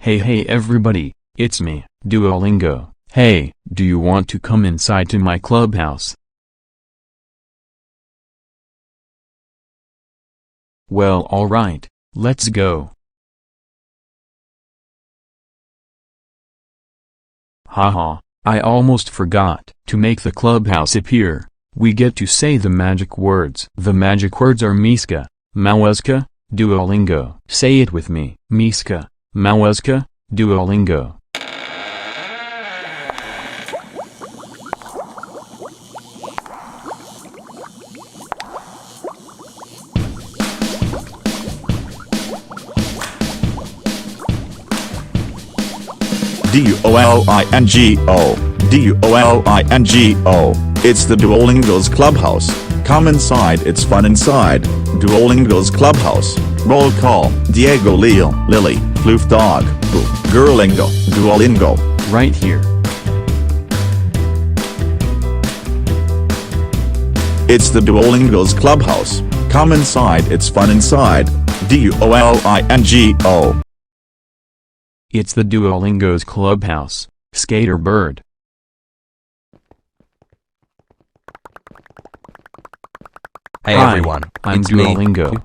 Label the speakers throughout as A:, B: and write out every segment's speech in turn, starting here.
A: Hey everybody, it's me, Duolingo. Hey, do you want to come inside to my clubhouse? Well, alright, let's go. Haha, I almost forgot. To make the clubhouse appear, we get to say the magic words. The magic words are Miska, Małezka, Duolingo. Say it with me. Miska, Małezka, Duolingo.
B: Duolingo, Duolingo. It's the Duolingo's Clubhouse. Come inside, it's fun inside. Duolingo's Clubhouse. Roll call. Diego, Leo, Lily, Floof Dog, Boo, Girlingo, Duolingo.
A: Right here.
B: It's the Duolingo's Clubhouse. Come inside, it's fun inside. Duolingo.
A: It's the Duolingo's clubhouse. Skater bird.
C: Hey
A: Hi,
C: everyone,
A: I'm
C: it's me.
A: Duolingo.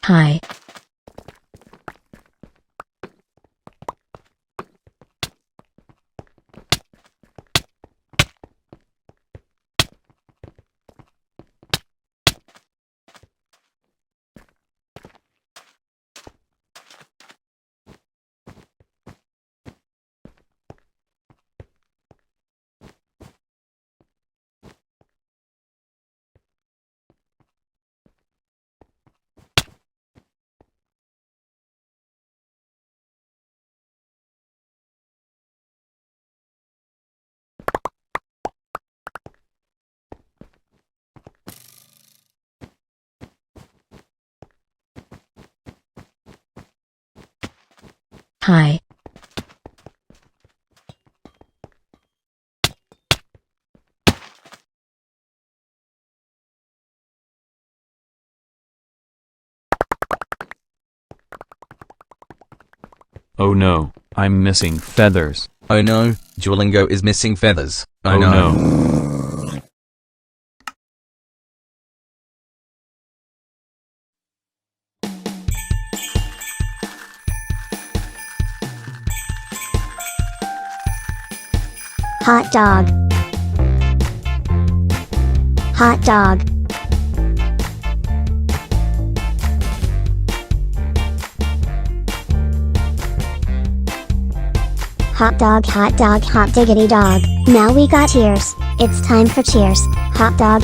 D: Hi. Hi.
A: Oh no, I'm missing feathers.
C: Oh no, Duolingo is missing feathers.
A: Oh no.
E: Hot dog. Hot dog. Hot dog, hot diggity dog. Now we got cheers. It's time for cheers. Hot dog,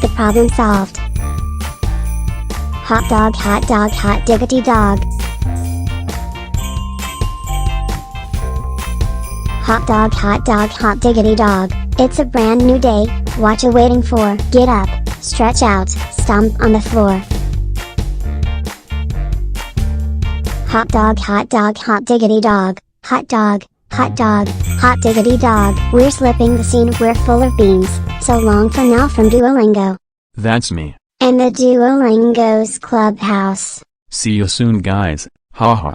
E: the problem solved. Hot dog, hot diggity dog. Hot dog, hot diggity dog. It's a brand new day, what you waiting for? Get up, stretch out, stomp on the floor. Hot dog, hot diggity dog. Hot dog, hot diggity dog. We're slipping the scene, we're full of beans. So long for now from Duolingo.
A: That's me.
E: And the Duolingo's Clubhouse.
A: See you soon guys, haha.